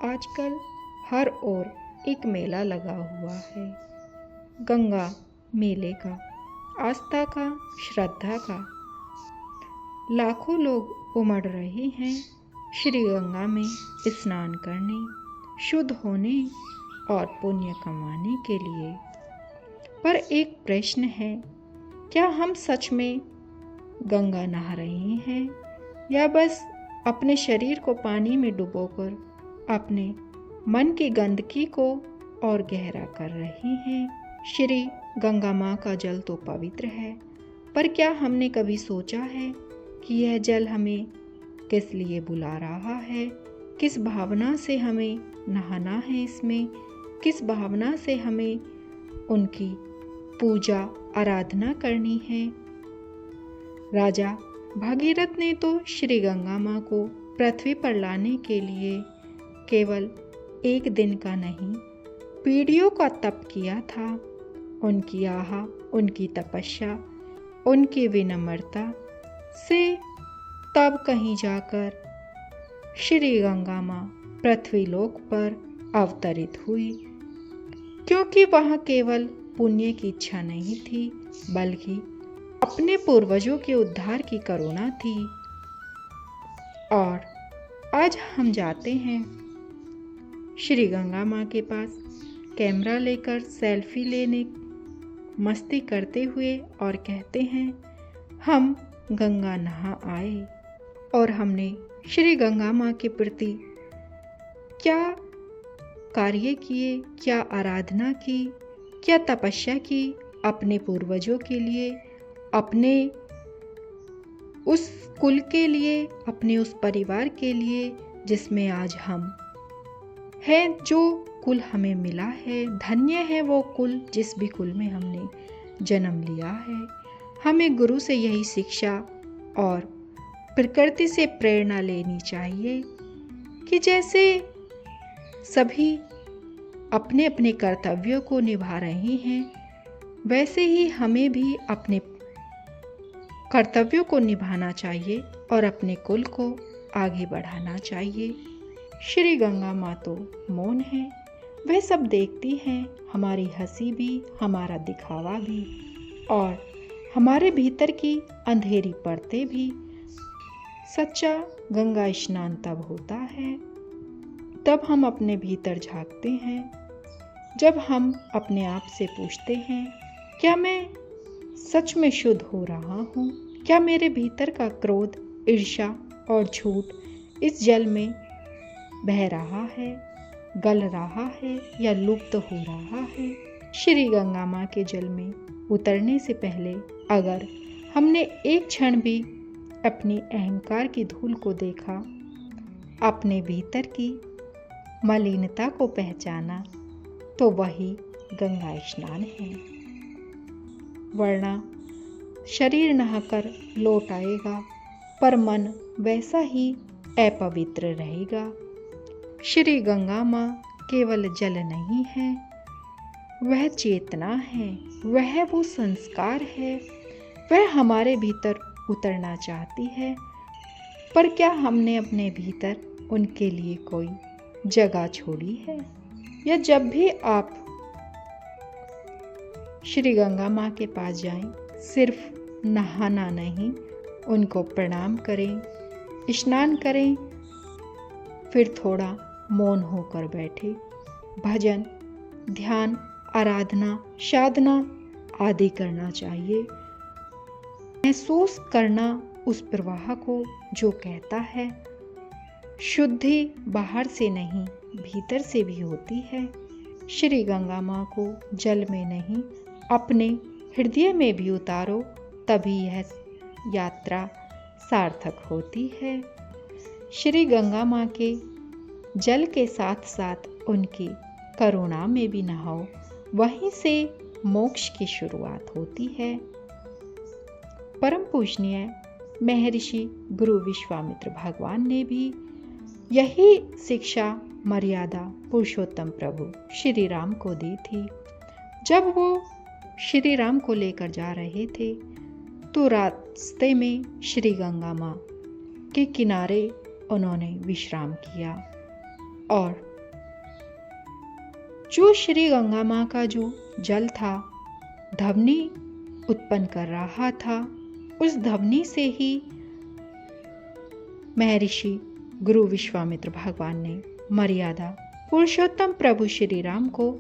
आजकल हर ओर एक मेला लगा हुआ है। गंगा मेले का, आस्था का, श्रद्धा का। लाखों लोग उमड़ रहे हैं श्री गंगा में स्नान करने, शुद्ध होने और पुण्य कमाने के लिए। पर एक प्रश्न है, क्या हम सच में गंगा नहा रहे हैं या बस अपने शरीर को पानी में डुबोकर अपने मन की गंदगी को और गहरा कर रहे हैं। श्री गंगा माँ का जल तो पवित्र है, पर क्या हमने कभी सोचा है कि यह जल हमें किस लिए बुला रहा है? किस भावना से हमें नहाना है इसमें? किस भावना से हमें उनकी पूजा आराधना करनी है? राजा भागीरथ ने तो श्री गंगा माँ को पृथ्वी पर लाने के लिए केवल एक दिन का नहीं, पीढ़ियों का तप किया था। उनकी आह, उनकी तपस्या, उनकी विनम्रता से तब कहीं जाकर श्री गंगा माँ पृथ्वी लोक पर अवतरित हुई, क्योंकि वहाँ केवल पुण्य की इच्छा नहीं थी, बल्कि अपने पूर्वजों के उद्धार की करुणा थी। और आज हम जाते हैं श्री गंगा माँ के पास कैमरा लेकर सेल्फी लेने मस्ती करते हुए और कहते हैं, हम गंगा नहा आए। और हमने श्री गंगा माँ के प्रति क्या कार्य किए, क्या आराधना की, क्या तपस्या की अपने पूर्वजों के लिए, अपने उस कुल के लिए, अपने उस परिवार के लिए जिसमें आज हम हैं। जो कुल हमें मिला है, धन्य है वो कुल जिस भी कुल में हमने जन्म लिया है। हमें गुरु से यही शिक्षा और प्रकृति से प्रेरणा लेनी चाहिए कि जैसे सभी अपने अपने कर्तव्यों को निभा रहे हैं, वैसे ही हमें भी अपने कर्तव्यों को निभाना चाहिए और अपने कुल को आगे बढ़ाना चाहिए। श्री गंगा माँ तो मौन है, वह सब देखती हैं, हमारी हंसी भी, हमारा दिखावा भी और हमारे भीतर की अंधेरी परतें भी। सच्चा गंगा स्नान तब होता है, तब हम अपने भीतर झांकते हैं, जब हम अपने आप से पूछते हैं, क्या मैं सच में शुद्ध हो रहा हूँ? क्या मेरे भीतर का क्रोध, ईर्ष्या और झूठ इस जल में बह रहा है, गल रहा है या लुप्त हो रहा है? श्री गंगा माँ के जल में उतरने से पहले अगर हमने एक क्षण भी अपनी अहंकार की धूल को देखा, अपने भीतर की मलिनता को पहचाना, तो वही गंगा स्नान है। वरना शरीर नहाकर लौट आएगा, पर मन वैसा ही अपवित्र रहेगा। श्री गंगा माँ केवल जल नहीं है, वह चेतना है, वह वो संस्कार है, वह हमारे भीतर उतरना चाहती है। पर क्या हमने अपने भीतर उनके लिए कोई जगह छोड़ी है? या जब भी आप श्री गंगा माँ के पास जाएं, सिर्फ नहाना नहीं, उनको प्रणाम करें, स्नान करें, फिर थोड़ा मौन होकर बैठे, भजन, ध्यान, आराधना, साधना आदि करना चाहिए। महसूस करना उस प्रवाह को जो कहता है, शुद्धि बाहर से नहीं, भीतर से भी होती है। श्री गंगा माँ को जल में नहीं, अपने हृदय में भी उतारो, तभी यह यात्रा सार्थक होती है। श्री गंगा माँ के जल के साथ साथ उनकी करुणा में भी नहाओ, वहीं से मोक्ष की शुरुआत होती है। परम पूजनीय महर्षि गुरु विश्वामित्र भगवान ने भी यही शिक्षा मर्यादा पुरुषोत्तम प्रभु श्री राम को दी थी। जब वो श्री राम को लेकर जा रहे थे, तो रास्ते में श्री गंगा माँ के किनारे उन्होंने विश्राम किया और जो श्री गंगा माँ का जो जल था, ध्वनि उत्पन्न कर रहा था, उस ध्वनि से ही महर्षि गुरु विश्वामित्र भगवान ने मर्यादा पुरुषोत्तम प्रभु श्री राम को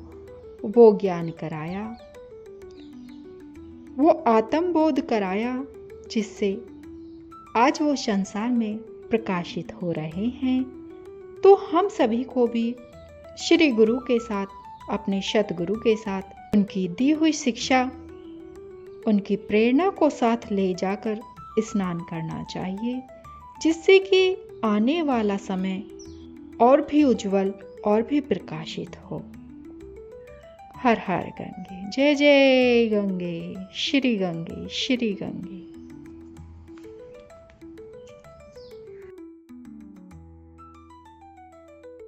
वो ज्ञान कराया, वो आत्मबोध कराया, जिससे आज वो संसार में प्रकाशित हो रहे हैं। तो हम सभी को भी श्री गुरु के साथ, अपने सतगुरु के साथ उनकी दी हुई शिक्षा, उनकी प्रेरणा को साथ ले जाकर स्नान करना चाहिए, जिससे कि आने वाला समय और भी उज्जवल और भी प्रकाशित हो। हर हर गंगे, जय जय गंगे, श्री गंगे, श्री गंगे।